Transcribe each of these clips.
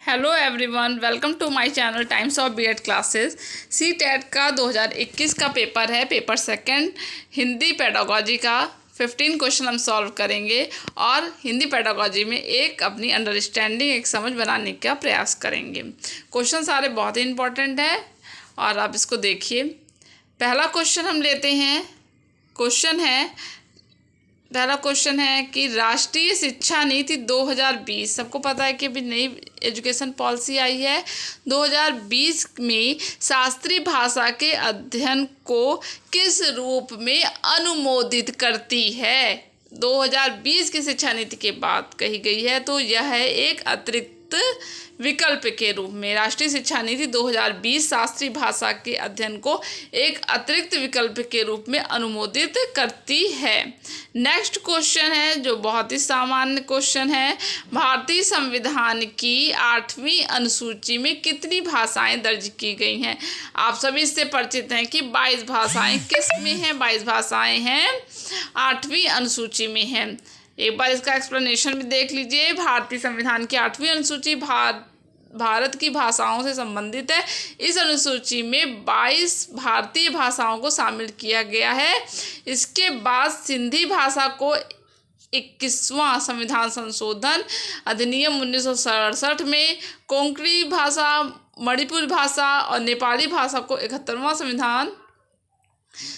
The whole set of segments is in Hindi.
Hello everyone, welcome to my channel times of BEd classes. CTET का 2021 का पेपर है, पेपर सेकंड हिंदी पेडागोजी का 15 क्वेश्चन हम सॉल्व करेंगे और हिंदी पेडागोजी में एक अपनी अंडरस्टैंडिंग, एक समझ बनाने का प्रयास करेंगे। क्वेश्चन सारे बहुत ही इंपॉर्टेंट है और आप इसको देखिए। पहला क्वेश्चन हम लेते हैं। पहला क्वेश्चन है कि राष्ट्रीय शिक्षा नीति 2020, सबको पता है कि अभी नई एजुकेशन पॉलिसी आई है। 2020 में शास्त्रीय भाषा के अध्ययन को किस रूप में अनुमोदित करती है? 2020 की शिक्षा नीति की बात कही गई है, तो यह है एक अतिरिक्त विकल्प के रूप में। राष्ट्रीय शिक्षा नीति 2020 शास्त्रीय भाषा के अध्ययन को एक अतिरिक्त विकल्प के रूप में अनुमोदित करती है। नेक्स्ट क्वेश्चन है जो बहुत ही सामान्य क्वेश्चन है। भारतीय संविधान की 8वीं अनुसूची में कितनी भाषाएं दर्ज की गई हैं? आप सभी इससे परिचित हैं कि 22 भाषाएं किस में हैं? 22 भाषाएं हैं 8वीं अनुसूची में हैं। एक बार इसका एक्सप्लेनेशन भी देख लीजिए। भारतीय संविधान की 8वीं अनुसूची भारत की भाषाओं से संबंधित है। इस अनुसूची में 22 भारतीय भाषाओं को शामिल किया गया है। इसके बाद सिंधी भाषा को 21वां संविधान संशोधन अधिनियम 1967 में, कोंकणी भाषा, मणिपुरी भाषा और नेपाली भाषा को 71वां संविधान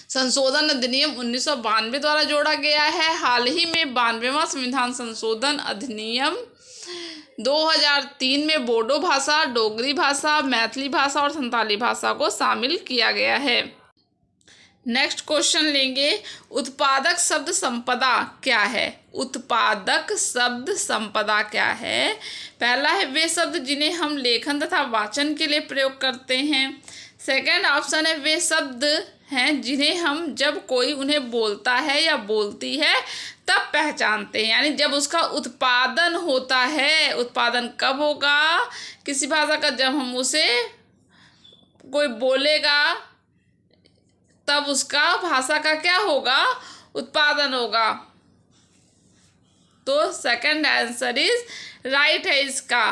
संशोधन अधिनियम 1992 द्वारा जोड़ा गया है। हाल ही में 92वां संविधान संशोधन अधिनियम 2003 में बोडो भाषा, डोगरी भाषा, मैथिली भाषा और संताली भाषा को शामिल किया गया है। नेक्स्ट क्वेश्चन लेंगे। उत्पादक शब्द संपदा क्या है? उत्पादक शब्द संपदा क्या है? पहला है वे शब्द जिन्हें हम लेखन तथा वाचन के लिए प्रयोग करते हैं। सेकंड ऑप्शन है वे शब्द हैं जिन्हें हम जब कोई उन्हें बोलता है या बोलती है तब पहचानते हैं, यानी जब उसका उत्पादन होता है। उत्पादन कब होगा किसी भाषा का? जब हम उसे कोई बोलेगा तब उसका भाषा का क्या होगा? उत्पादन होगा। तो सेकंड आंसर इज राइट है इसका।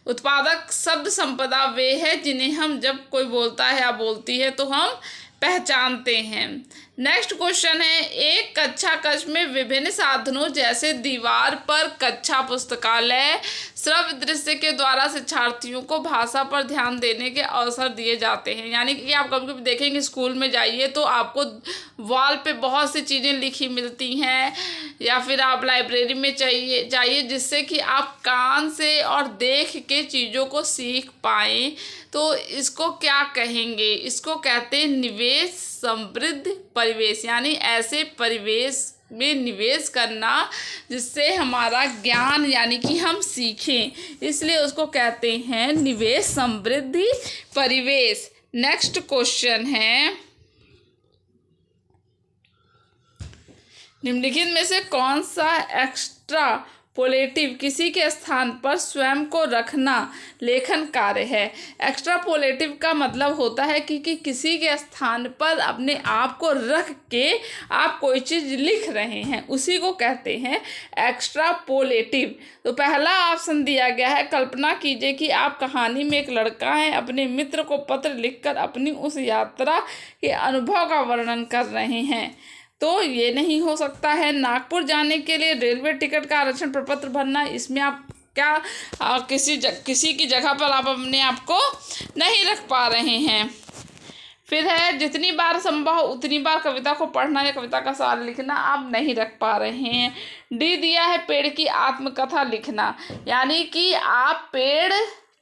उत्पादक शब्द संपदा वे है जिन्हें हम जब कोई बोलता है या बोलती है तो हम पहचानते हैं। नेक्स्ट क्वेश्चन है एक कक्षा कक्ष में विभिन्न साधनों जैसे दीवार पर कक्षा पुस्तकालय श्रव्य दृश्य के द्वारा शिक्षार्थियों को भाषा पर ध्यान देने के अवसर दिए जाते हैं। यानी कि आप कभी कभी देखेंगे स्कूल में जाइए तो आपको वॉल पे बहुत सी चीज़ें लिखी मिलती हैं, या फिर आप लाइब्रेरी में जाइए जिससे कि आप कान से और देख के चीज़ों को सीख पाएँ। तो इसको क्या कहेंगे? इसको कहते हैं निवेश समृद्ध परिवेश, यानी ऐसे परिवेश में निवेश करना जिससे हमारा ज्ञान यानी कि हम सीखें, इसलिए उसको कहते हैं निवेश समृद्धि परिवेश। नेक्स्ट क्वेश्चन है निम्नलिखित में से कौन सा एक्स्ट्रा पोलेटिव किसी के स्थान पर स्वयं को रखना लेखन कार्य है? एक्स्ट्रापोलेटिव का मतलब होता है कि किसी के स्थान पर अपने आप को रख के आप कोई चीज़ लिख रहे हैं, उसी को कहते हैं एक्स्ट्रापोलेटिव। तो पहला ऑप्शन दिया गया है कल्पना कीजिए कि आप कहानी में एक लड़का है अपने मित्र को पत्र लिखकर अपनी उस यात्रा के अनुभव का वर्णन कर रहे हैं। तो ये नहीं हो सकता है। नागपुर जाने के लिए रेलवे टिकट का आरक्षण प्रपत्र भरना, इसमें आप क्या किसी की जगह पर आप अपने आप को नहीं रख पा रहे हैं। फिर है जितनी बार संभव उतनी बार कविता को पढ़ना या कविता का सार लिखना, आप नहीं रख पा रहे हैं। डी दिया है पेड़ की आत्मकथा लिखना, यानी कि आप पेड़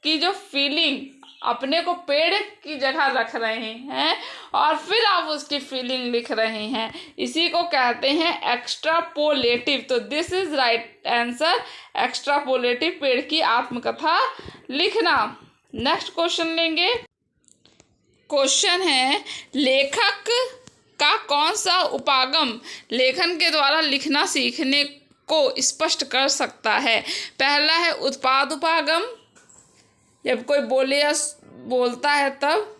की जो फीलिंग, अपने को पेड़ की जगह रख रहे हैं और फिर आप उसकी फीलिंग लिख रहे हैं, इसी को कहते हैं एक्स्ट्रापोलेटिव। तो दिस इज राइट आंसर, एक्स्ट्रापोलेटिव, पेड़ की आत्मकथा लिखना। नेक्स्ट क्वेश्चन लेंगे। क्वेश्चन है लेखक का कौन सा उपागम लेखन के द्वारा लिखना सीखने को स्पष्ट कर सकता है? पहला है उत्पाद उपागम, जब कोई बोलता है तब।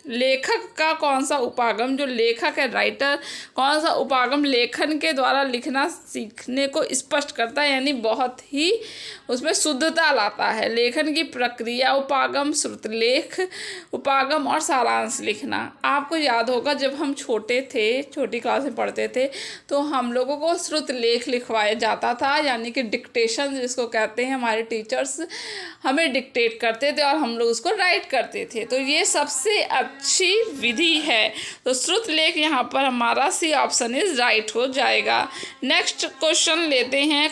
लेखक का कौन सा उपागम, जो लेखक है राइटर, कौन सा उपागम लेखन के द्वारा लिखना सीखने को स्पष्ट करता है, यानी बहुत ही उसमें शुद्धता लाता है। लेखन की प्रक्रिया, उपागम, श्रुतलेख, उपागम और सारांश लिखना। आपको याद होगा जब हम छोटे थे, छोटी क्लास में पढ़ते थे, तो हम लोगों को श्रुतलेख लिखवाया जाता था, यानी कि डिक्टेशन जिसको कहते हैं। हमारे टीचर्स हमें डिक्टेट करते थे और हम लोग उसको राइट करते थे। तो ये सबसे अच्छी विधि है। तो श्रुतलेख यहाँ पर हमारा सी ऑप्शन इज राइट हो जाएगा। नेक्स्ट क्वेश्चन लेते हैं।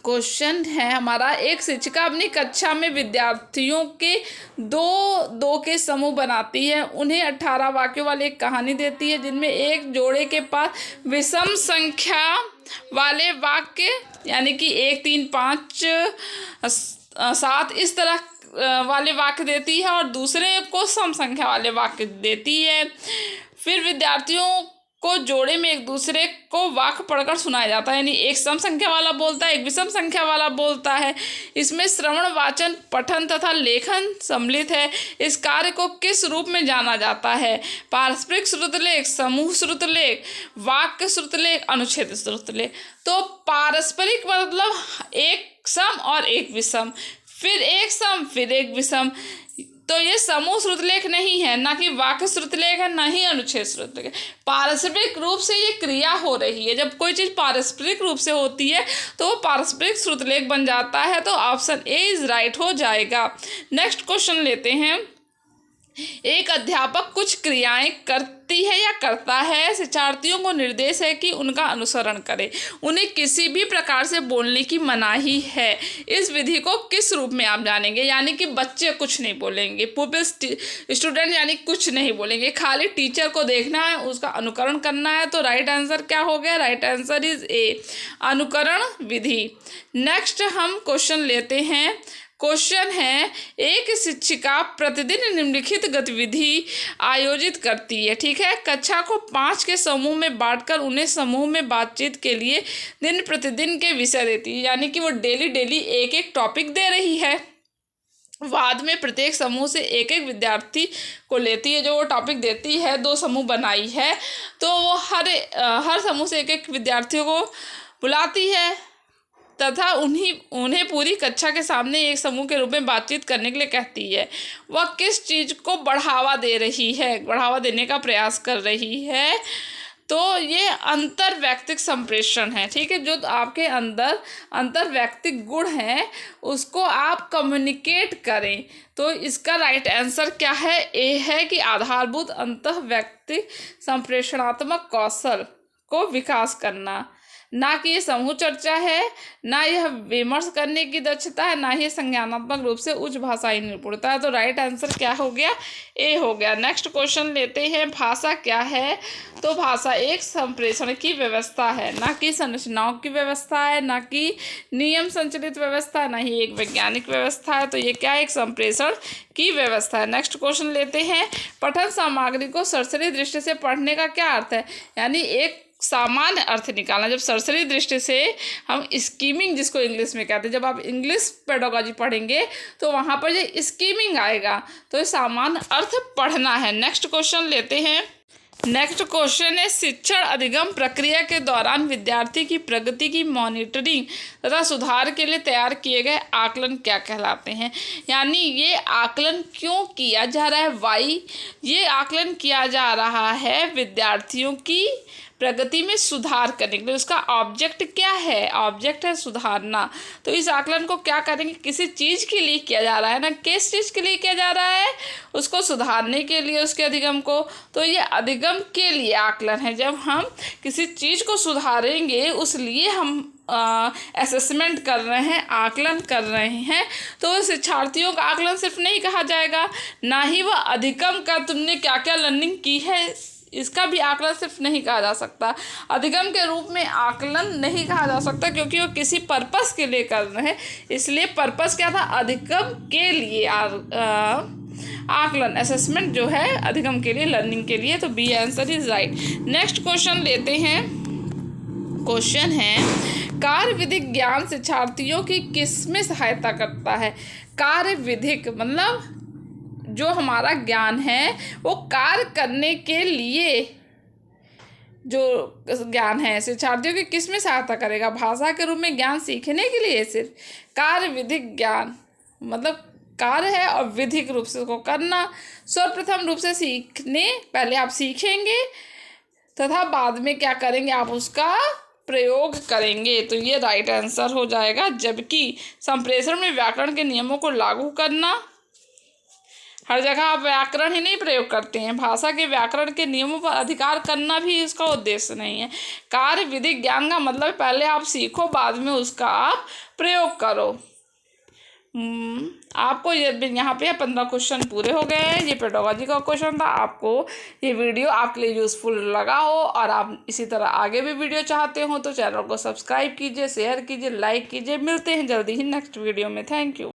क्वेश्चन है हमारा, एक शिक्षिका अपनी कक्षा में विद्यार्थियों के दो के समूह बनाती है। उन्हें 18 वाक्यों वाली एक कहानी देती है जिनमें एक जोड़े के पास विषम संख्या वाले वाक्य, यानी कि 1, 3, 5, 7 इस तरह वाले वाक्य देती है, और दूसरे को सम संख्या वाले वाक्य देती है। फिर विद्यार्थियों को जोड़े में एक दूसरे को वाक्य पढ़कर सुनाया जाता है, यानी एक सम संख्या वाला बोलता है, एक विषम संख्या वाला बोलता है। इसमें श्रवण, वाचन, पठन तथा लेखन सम्मिलित है। इस कार्य को किस रूप में जाना जाता है? पारस्परिक श्रुतलेख, समूह श्रुतलेख, वाक्य श्रुतलेख, अनुच्छेद श्रुतलेख। तो पारस्परिक मतलब एक सम और एक विषम, फिर एक सम फिर एक विषम। तो ये समूह श्रुतलेख नहीं है, ना कि वाक्य श्रुतलेख है, ना ही अनुच्छेद श्रुतलेख। पारस्परिक रूप से ये क्रिया हो रही है। जब कोई चीज़ पारस्परिक रूप से होती है तो वो पारस्परिक श्रुतलेख बन जाता है। तो ऑप्शन ए इज राइट हो जाएगा। नेक्स्ट क्वेश्चन लेते हैं। एक अध्यापक कुछ क्रियाएं करती है या करता है, शिक्षार्थियों को निर्देश है कि उनका अनुसरण करें। उन्हें किसी भी प्रकार से बोलने की मनाही है। इस विधि को किस रूप में आप जानेंगे? यानी कि बच्चे कुछ नहीं बोलेंगे, पुपिल स्टूडेंट यानी कुछ नहीं बोलेंगे, खाली टीचर को देखना है, उसका अनुकरण करना है। तो राइट आंसर क्या हो गया? राइट आंसर इज ए, अनुकरण विधि। नेक्स्ट हम क्वेश्चन लेते हैं। क्वेश्चन है, एक शिक्षिका प्रतिदिन निम्नलिखित गतिविधि आयोजित करती है। ठीक है, कक्षा को 5 के समूह में बांटकर उन्हें समूह में बातचीत के लिए दिन प्रतिदिन के विषय देती है, यानी कि वो डेली एक एक टॉपिक दे रही है। बाद में प्रत्येक समूह से एक एक विद्यार्थी को लेती है, जो वो टॉपिक देती है। 2 समूह बनाई है, तो वो हर समूह से एक एक विद्यार्थियों को बुलाती है तथा उन्हें पूरी कक्षा के सामने एक समूह के रूप में बातचीत करने के लिए कहती है। वह किस चीज़ को बढ़ावा दे रही है, बढ़ावा देने का प्रयास कर रही है? तो ये अंतर्वैयक्तिक संप्रेषण है। ठीक है, जो आपके अंदर अंतर्वैयक्तिक गुण हैं उसको आप कम्युनिकेट करें। तो इसका राइट आंसर क्या है? ए है कि आधारभूत अंतर्वैयक्तिक संप्रेषणात्मक कौशल को विकास करना। ना कि ये समूह चर्चा है, ना यह विमर्श करने की दक्षता है, ना ही संज्ञानात्मक रूप से उच्च भाषाई निपुणता है। तो राइट आंसर क्या हो गया? ए हो गया। नेक्स्ट क्वेश्चन लेते हैं। भाषा क्या है? तो भाषा एक संप्रेषण की व्यवस्था है, ना कि संरचनाओं की व्यवस्था है, ना कि नियम संचालित व्यवस्था, ना ही एक वैज्ञानिक व्यवस्था है। तो ये क्या है? एक संप्रेषण की व्यवस्था है। नेक्स्ट क्वेश्चन लेते हैं। पठन सामग्री को सरसरी दृष्टि से पढ़ने का क्या अर्थ है? यानी एक सामान्य अर्थ निकालना। जब सरसरी दृष्टि से हम स्कीमिंग जिसको इंग्लिश में कहते हैं, जब आप इंग्लिश पेडागॉजी पढ़ेंगे तो वहाँ पर ये स्कीमिंग आएगा। तो ये सामान्य अर्थ पढ़ना है। नेक्स्ट क्वेश्चन लेते हैं। नेक्स्ट क्वेश्चन है, शिक्षण अधिगम प्रक्रिया के दौरान विद्यार्थी की प्रगति की मॉनिटरिंग तथा सुधार के लिए तैयार किए गए आकलन क्या कहलाते हैं? यानी ये आकलन क्यों किया जा रहा है? वाई ये आकलन किया जा रहा है विद्यार्थियों की प्रगति में सुधार करने के लिए। उसका ऑब्जेक्ट क्या है? ऑब्जेक्ट है सुधारना। तो इस आकलन को क्या करेंगे? किसी चीज़ के लिए किया जा रहा है ना, किस चीज़ के लिए किया जा रहा है? उसको सुधारने के लिए, उसके अधिगम को। तो ये अधिगम के लिए आकलन है। जब हम किसी चीज़ को सुधारेंगे उस लिए हम असेसमेंट कर रहे हैं, आकलन कर रहे हैं। तो शिक्षार्थियों का आकलन सिर्फ नहीं कहा जाएगा, ना ही वह अधिगम का तुमने क्या क्या लर्निंग की है इसका भी आकलन सिर्फ नहीं कहा जा सकता। अधिगम के रूप में आकलन नहीं कहा जा सकता, क्योंकि वो किसी पर्पस के लिए कर रहे हैं। इसलिए पर्पस क्या था? अधिगम के लिए आकलन, असेसमेंट जो है अधिगम के लिए, लर्निंग के लिए। तो B answer is right. Next question लेते हैं। क्वेश्चन है, कार्य विधिक ज्ञान शिक्षार्थियों की किस में सहायता करता है? कार्य विधिक मतलब जो हमारा ज्ञान है वो कार्य करने के लिए जो ज्ञान है शिक्षार्थियों की किस में सहायता करेगा? भाषा के रूप में ज्ञान सीखने के लिए सिर्फ कार्य विधिक ज्ञान मतलब कार्य है और विधिक रूप से उसको करना। सर्वप्रथम रूप से सीखने पहले आप सीखेंगे तथा बाद में क्या करेंगे आप उसका प्रयोग करेंगे। तो ये राइट आंसर हो जाएगा। जबकि संप्रेषण में व्याकरण के नियमों को लागू करना, हर जगह आप व्याकरण ही नहीं प्रयोग करते हैं, भाषा के व्याकरण के नियमों पर अधिकार करना भी इसका उद्देश्य नहीं है। कार्य विधिक ज्ञान का मतलब पहले आप सीखो बाद में उसका आप प्रयोग करो। आपको ये यहाँ पे 15 क्वेश्चन पूरे हो गए हैं। ये पेडागोजी का क्वेश्चन था। आपको ये वीडियो आपके लिए यूज़फुल लगा हो और आप इसी तरह आगे भी वीडियो चाहते हो तो चैनल को सब्सक्राइब कीजिए, शेयर कीजिए, लाइक कीजिए। मिलते हैं जल्दी ही नेक्स्ट वीडियो में। Thank you.